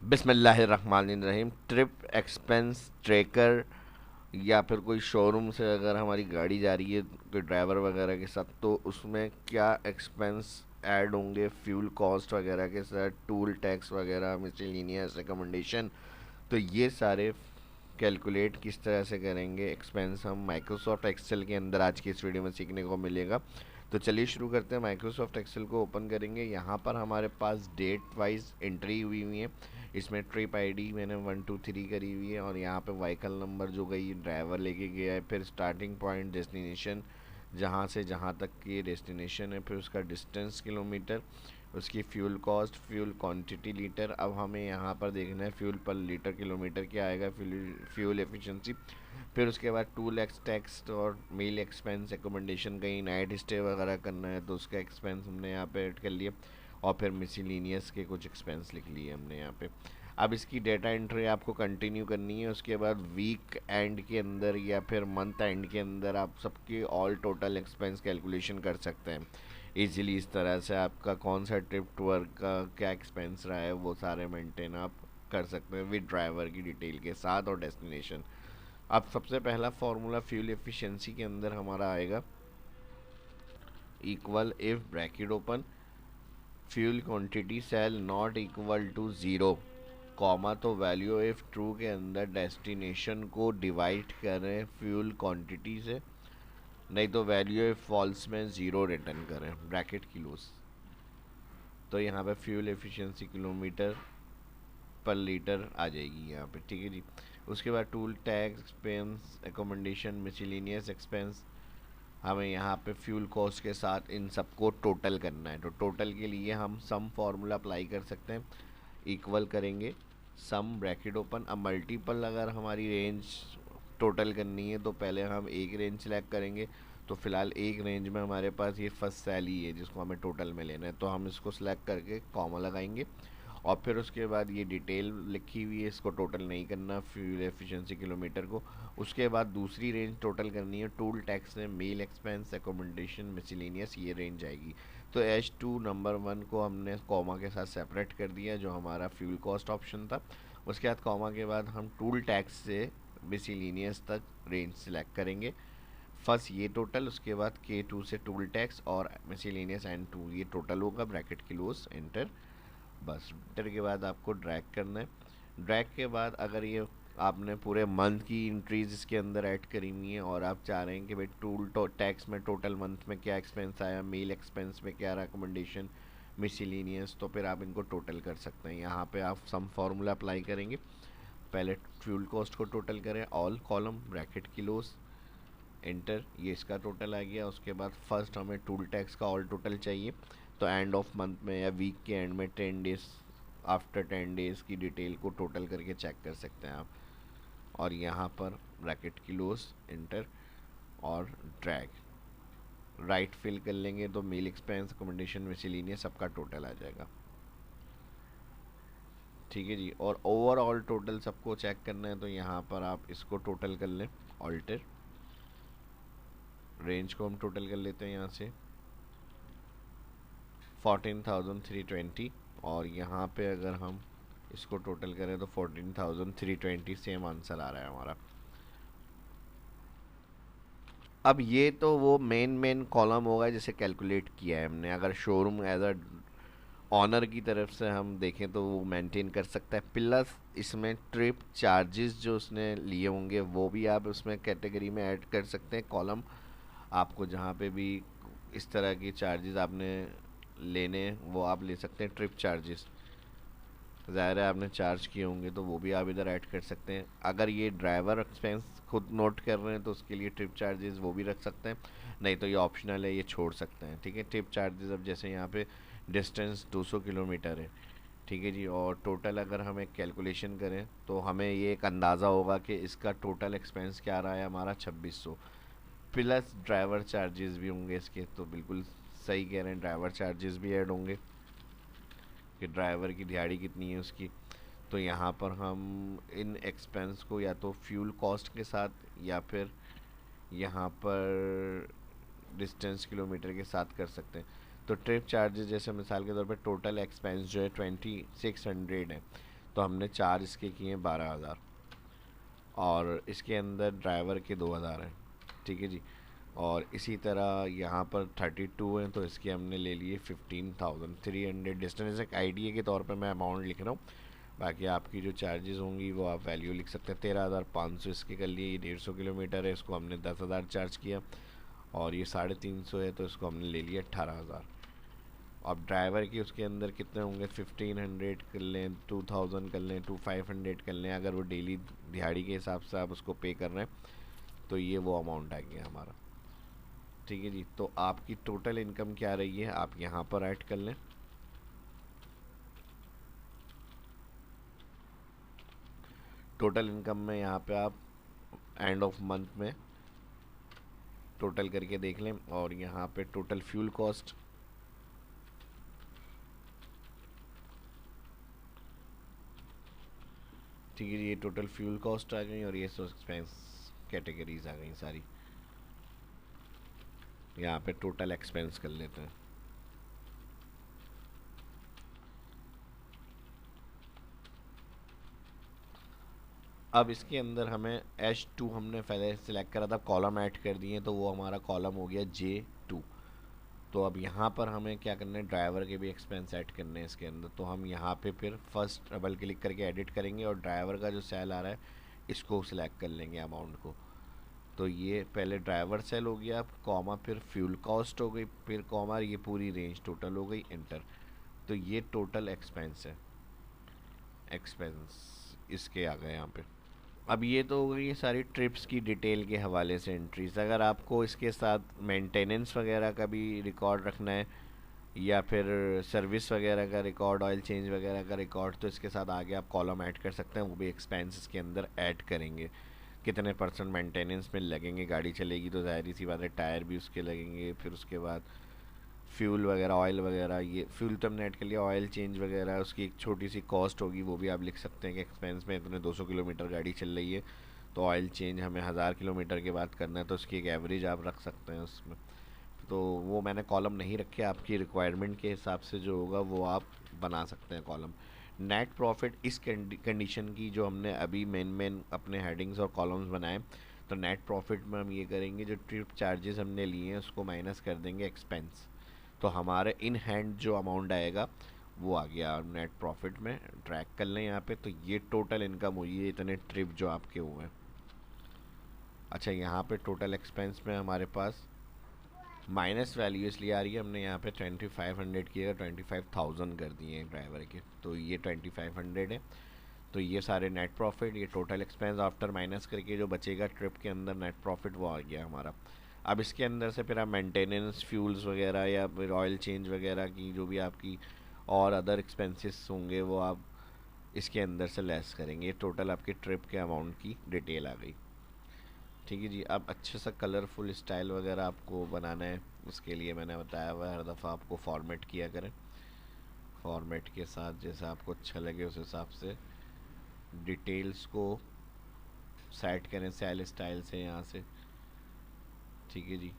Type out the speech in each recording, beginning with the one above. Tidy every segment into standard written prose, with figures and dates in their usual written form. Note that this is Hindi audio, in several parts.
बिस्मिल्लाहिर्रहमानिर्रहीम। ट्रिप एक्सपेंस ट्रैकर या फिर कोई शोरूम से अगर हमारी गाड़ी जा रही है कोई ड्राइवर वगैरह के साथ, तो उसमें क्या एक्सपेंस ऐड होंगे फ्यूल कॉस्ट वगैरह के साथ, टूल टैक्स वगैरह, मिसलेनियस रिकमेंडेशन, तो ये सारे कैलकुलेट किस तरह से करेंगे एक्सपेंस हम माइक्रोसॉफ्ट एक्सेल के अंदर आज की इस वीडियो में सीखने को मिलेगा। तो चलिए शुरू करते हैं। माइक्रोसॉफ्ट एक्सेल को ओपन करेंगे। यहाँ पर हमारे पास डेट वाइज एंट्री हुई हुई है। इसमें ट्रिप आईडी मैंने 123 करी हुई है और यहाँ पे व्हीकल नंबर जो गई ड्राइवर लेके गया है, फिर स्टार्टिंग पॉइंट डेस्टिनेशन जहाँ से जहाँ तक की डेस्टिनेशन है, फिर उसका डिस्टेंस किलोमीटर, उसकी fuel cost, fuel quantity litre. अब हमें यहाँ पर देखना है फ्यूल पर लीटर किलोमीटर क्या आएगा, फ्यूल एफिशिएंसी। फिर उसके बाद टूल एक्स टैक्स और मील एक्सपेंस, एकोमोडेशन, कहीं नाइट स्टे वगैरह करना है तो उसका एक्सपेंस हमने यहाँ पे ऐड कर लिया। और फिर मिसलिनियस के कुछ एक्सपेंस लिख लिए हमने यहाँ पे। अब इसकी डेटा एंट्री आपको कंटिन्यू करनी है। उसके बाद वीक एंड के अंदर या फिर मंथ एंड के अंदर आप सबके ऑल टोटल एक्सपेंस कैलकुलेशन कर सकते हैं इजीली। इस तरह से आपका कौन सा ट्रिप टूर का क्या एक्सपेंस रहा है वो सारे मेंटेन आप कर सकते हैं विद ड्राइवर की डिटेल के साथ और डेस्टिनेशन। अब सबसे पहला फार्मूला फ्यूल एफिशिएंसी के अंदर हमारा आएगा equal if bracket open fuel quantity cell not equal to zero, comma, तो वैल्यू इफ ट्रू के अंदर डेस्टिनेशन को डिवाइड करें फ्यूल क्वांटिटी से, नहीं तो वैल्यू इफ फॉल्स में ज़ीरो रिटर्न करें ब्रैकेट किलोस। तो यहाँ पे फ्यूल एफिशिएंसी किलोमीटर पर लीटर आ जाएगी यहाँ पे, ठीक है जी। उसके बाद toll tax expense, accommodation, miscellaneous expense, हमें यहाँ पे फ्यूल कॉस्ट के साथ इन सबको टोटल करना है। तो टोटल के लिए हम सम फार्मूला अप्लाई कर सकते हैं। इक्वल करेंगे सम ब्रैकेट ओपन। अब मल्टीपल अगर हमारी रेंज टोटल करनी है तो पहले हम एक रेंज सेलेक्ट करेंगे। तो फिलहाल एक रेंज में हमारे पास ये फर्स्ट सेल ही है जिसको हमें टोटल में लेना है, तो हम इसको सेलेक्ट करके कॉमा लगाएंगे। और फिर उसके बाद ये डिटेल लिखी हुई है, इसको टोटल नहीं करना फ्यूल एफिशिएंसी किलोमीटर को। उसके बाद दूसरी रेंज टोटल करनी है टूल टैक्स में मील एक्सपेंस, एकोमोडेशन, मिसलेनियस, ये रेंज आएगी। तो H2 नंबर 1 को हमने कॉमा के साथ सेपरेट कर दिया जो हमारा फ्यूल कॉस्ट ऑप्शन था। उसके बाद कॉमा के बाद हम टूल टैक्स से मिसलेनियस तक रेंज सेलेक्ट करेंगे। फर्स्ट ये टोटल, उसके बाद K2 से टूल टैक्स और मिसलेनियस N2 ये टोटल होगा ब्रैकेट क्लोज एंटर। बस एंटर के बाद आपको ड्रैग करना है। ड्रैग के बाद अगर ये आपने पूरे मंथ की इंट्रीज इसके अंदर ऐड करी हुई हैं और आप चाह रहे हैं कि भाई टूल टैक्स में टोटल मंथ में क्या एक्सपेंस आया, मील एक्सपेंस में क्या रिकमेंडेशन, मिसलेनियस, तो फिर आप इनको टोटल कर सकते हैं। यहाँ पे आप सम फार्मूला अप्लाई करेंगे। पहले फ्यूल कॉस्ट को टोटल करें, ऑल कॉलम ब्रैकेट किलोस एंटर, ये इसका टोटल आ गया। उसके बाद फर्स्ट हमें टूल टैक्स का ऑल टोटल चाहिए, तो एंड ऑफ मंथ में या वीक के एंड में 10 डेज, आफ्टर 10 डेज की डिटेल को टोटल करके चेक कर सकते हैं आप। और यहाँ पर ब्रैकेट क्लोज एंटर और ड्रैग राइट फिल कर लेंगे तो मील एक्सपेंस, अकोमोडेशन, मिसलेनियस सबका टोटल आ जाएगा, ठीक है जी। और ओवरऑल टोटल सबको चेक करना है तो यहाँ पर आप इसको टोटल कर लें। ऑल्टर रेंज को हम टोटल कर लेते हैं यहाँ से 14,320, और यहाँ पे अगर हम इसको टोटल करें तो 14,320 सेम आंसर आ रहा है हमारा। अब ये तो वो मेन कॉलम होगा जिसे कैलकुलेट किया है हमने। अगर शोरूम एज अ ऑनर की तरफ से हम देखें तो वो मेंटेन कर सकता है, प्लस इसमें ट्रिप चार्जेस जो उसने लिए होंगे वो भी आप उसमें कैटेगरी में ऐड कर सकते हैं कॉलम। आपको जहाँ पे भी इस तरह की चार्जेस आपने लेने वो आप ले सकते हैं। ट्रिप चार्जेस ज़ाहिर है आपने चार्ज किए होंगे तो वो भी आप इधर ऐड कर सकते हैं। अगर ये ड्राइवर एक्सपेंस खुद नोट कर रहे हैं तो उसके लिए ट्रिप चार्जेस वो भी रख सकते हैं, नहीं तो ये ऑप्शनल है, ये छोड़ सकते हैं, ठीक है। ट्रिप चार्जेस अब जैसे यहाँ पे डिस्टेंस 200 किलोमीटर है, ठीक है जी, और टोटल अगर हम एक कैलकुलेशन करें तो हमें ये एक अंदाज़ा होगा कि इसका टोटल एक्सपेंस क्या रहा है हमारा 2600, प्लस ड्राइवर चार्जेस भी होंगे इसके। तो बिल्कुल सही कह रहे हैं, ड्राइवर चार्जेस भी ऐड होंगे कि ड्राइवर की दिहाड़ी कितनी है उसकी। तो यहाँ पर हम इन एक्सपेंस को या तो फ्यूल कॉस्ट के साथ या फिर यहाँ पर डिस्टेंस किलोमीटर के साथ कर सकते हैं। तो ट्रिप चार्जेस जैसे मिसाल के तौर पर टोटल एक्सपेंस जो है 2600 है, तो हमने चार इसके किए 12,000 और इसके अंदर ड्राइवर के 2,000 हैं, ठीक है जी। और इसी तरह यहाँ पर 32 हैं तो इसके हमने ले लिए 15,300। डिस्टेंस एक आइडिया के तौर पे मैं अमाउंट लिख रहा हूँ, बाकी आपकी जो चार्जेस होंगी वो आप वैल्यू लिख सकते हैं। 13,500 इसके कर लिए, ये 150 किलोमीटर है, इसको हमने 10,000 चार्ज किया। और ये 350 है तो इसको हमने ले लिया 18,000। अब ड्राइवर की उसके अंदर कितने होंगे, 1500 कर लें, 2000 कर लें, 2500 कर लें, अगर वो डेली दिहाड़ी के हिसाब से आप उसको पे कर रहे हैं तो ये वो अमाउंट आ गया हमारा, ठीक है जी। तो आपकी टोटल इनकम क्या रही है आप यहाँ पर ऐड कर लें। टोटल इनकम में यहाँ पे आप एंड ऑफ मंथ में टोटल करके देख लें। और यहाँ पे टोटल फ्यूल कॉस्ट, ठीक है जी, ये टोटल फ्यूल कॉस्ट आ गई और ये एक्सपेंस कैटेगरीज आ गई सारी। यहाँ पे टोटल एक्सपेंस कर लेते हैं। अब इसके अंदर हमें H2 हमने पहले सिलेक्ट करा था, कॉलम ऐड कर दिए तो वो हमारा कॉलम हो गया J2। तो अब यहाँ पर हमें क्या करना है, ड्राइवर के भी एक्सपेंस ऐड करने हैं इसके अंदर। तो हम यहाँ पे फिर फर्स्ट डबल क्लिक करके एडिट करेंगे और ड्राइवर का जो सेल आ रहा है इसको सिलेक्ट कर लेंगे अमाउंट को। तो ये पहले ड्राइवर सेल हो गया, कॉमा फिर फ्यूल कॉस्ट हो गई, फिर कॉमा ये पूरी रेंज टोटल हो गई, इंटर। तो ये टोटल एक्सपेंस है, एक्सपेंस इसके आ गए यहाँ पे। अब ये तो हो गई ये सारी ट्रिप्स की डिटेल के हवाले से एंट्रीज। अगर आपको इसके साथ मेंटेनेंस वगैरह का भी रिकॉर्ड रखना है या फिर सर्विस वगैरह का रिकॉर्ड, ऑयल चेंज वगैरह का रिकॉर्ड, तो इसके साथ आगे आप कॉलम ऐड कर सकते हैं, वो भी एक्सपेंसेस के अंदर ऐड करेंगे। कितने परसेंट मेंटेनेंस में लगेंगे, गाड़ी चलेगी तो ज़ाहिर सी बात है टायर भी उसके लगेंगे। फिर उसके बाद फ्यूल वगैरह, ऑयल वगैरह, ये फ्यूल तो हमने ऐड कर लिया, ऑयल चेंज वगैरह उसकी एक छोटी सी कॉस्ट होगी, वो भी आप लिख सकते हैं कि एक्सपेंस में इतने 200 किलोमीटर गाड़ी चल रही है तो ऑयल चेंज हमें 1000 किलोमीटर के बाद करना है, तो उसकी एक एवरेज आप रख सकते हैं उसमें। तो वो मैंने कॉलम नहीं रखे, आपकी रिक्वायरमेंट के हिसाब से जो होगा वो आप बना सकते हैं कॉलम। नेट प्रॉफिट इस कंडीशन की जो हमने अभी मेन अपने हेडिंग्स और कॉलम्स बनाए, तो नेट प्रॉफिट में हम ये करेंगे जो ट्रिप चार्जेस हमने लिए हैं उसको माइनस कर देंगे एक्सपेंस, तो हमारे इन हैंड जो अमाउंट आएगा वो आ गया नेट प्रॉफिट में। ट्रैक कर लें यहाँ पे, तो ये टोटल इनकम हुई है इतने ट्रिप जो आपके हुए हैं। अच्छा, यहाँ पे टोटल एक्सपेंस में हमारे पास माइनस वैल्यू इसलिए आ रही है, हमने यहाँ पे 2500 की जगह 25,000 कर दिए हैं ड्राइवर के, तो ये 2500 है। तो ये सारे नेट प्रॉफिट, ये टोटल एक्सपेंस आफ्टर माइनस करके जो बचेगा ट्रिप के अंदर नेट प्रॉफिट वो आ गया हमारा। अब इसके अंदर से फिर आप मेंटेनेंस, फ्यूल्स वगैरह या फिर ऑयल चेंज वगैरह की जो भी आपकी और अदर एक्सपेंसेस होंगे वो आप इसके अंदर से लेस करेंगे। टोटल आपके ट्रिप के अमाउंट की डिटेल आ गई, ठीक है जी। अब अच्छे सा कलरफुल स्टाइल वगैरह आपको बनाना है, उसके लिए मैंने बताया हुआ है हर दफ़ा आपको फॉर्मेट किया करें, फॉर्मेट के साथ जैसा आपको अच्छा लगे उस हिसाब से डिटेल्स को सेट करें सेल स्टाइल से यहाँ से, ठीक है जी।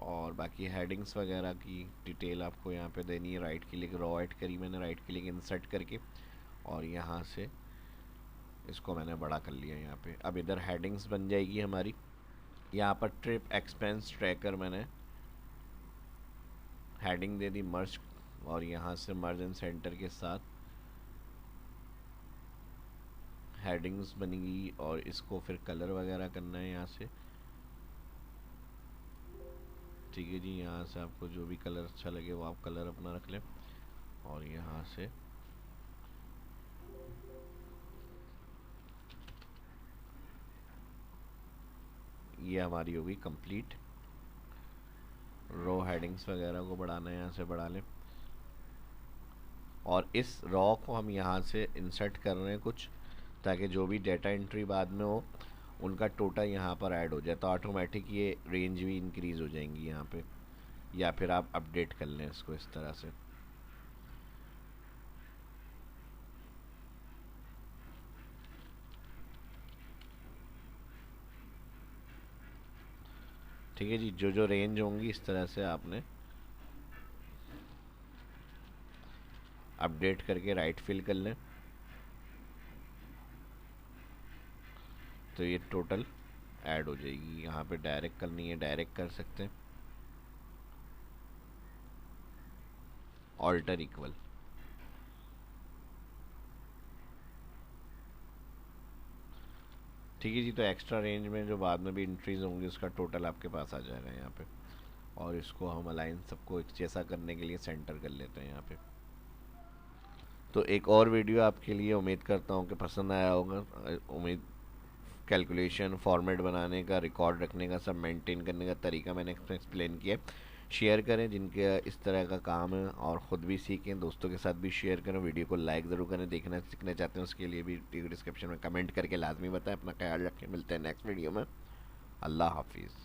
और बाकी हेडिंग्स वगैरह की डिटेल आपको यहाँ पे देनी है। राइट क्लिक रॉ ऐड करी मैंने, राइट क्लिक इंसर्ट करके और यहाँ से इसको मैंने बड़ा कर लिया यहाँ पे। अब इधर हेडिंग्स बन जाएगी हमारी। यहाँ पर ट्रिप एक्सपेंस ट्रैकर मैंने हेडिंग दे दी मर्ज, और यहाँ से मर्ज एंड सेंटर के साथ हेडिंग्स बनेगी और इसको फिर कलर वगैरह करना है यहाँ से, ठीक है जी। यहाँ से आपको जो भी कलर अच्छा लगे वो आप कलर अपना रख लें। और यहाँ से ये हमारी होगी कंप्लीट। रो हेडिंग्स वगैरह को बढ़ाना है यहाँ से बढ़ा लें, और इस रॉ को हम यहाँ से इंसर्ट कर रहे हैं कुछ, ताकि जो भी डेटा एंट्री बाद में हो उनका टोटल यहाँ पर ऐड हो जाए, तो ऑटोमेटिक ये रेंज भी इंक्रीज़ हो जाएंगी यहाँ पे, या फिर आप अपडेट कर लें इसको इस तरह से। ठीक है जी, जो जो रेंज होंगी इस तरह से आपने अपडेट करके राइट फिल कर लें तो ये टोटल ऐड हो जाएगी। यहाँ पे डायरेक्ट करनी है डायरेक्ट कर सकते हैं, ऑल्टर इक्वल। ठीक है जी, तो एक्स्ट्रा रेंज में जो बाद में भी एंट्रीज होंगी उसका टोटल आपके पास आ जाएगा यहाँ पे। और इसको हम अलाइन सबको एक जैसा करने के लिए सेंटर कर लेते हैं यहाँ पे। तो एक और वीडियो आपके लिए उम्मीद करता हूँ कि पसंद आया होगा। उम्मीद कैलकुलेशन फॉर्मेट बनाने का, रिकॉर्ड रखने का, सब मेंटेन करने का तरीका मैंने एक्सप्लेन किया। शेयर करें जिनके इस तरह का काम है और ख़ुद भी सीखें, दोस्तों के साथ भी शेयर करें। वीडियो को लाइक ज़रूर करें, देखना सीखना चाहते हैं उसके लिए भी डिस्क्रिप्शन में कमेंट करके लाजमी बताएं। अपना ख्याल रखें, मिलते हैं नेक्स्ट वीडियो में। अल्लाह हाफिज़।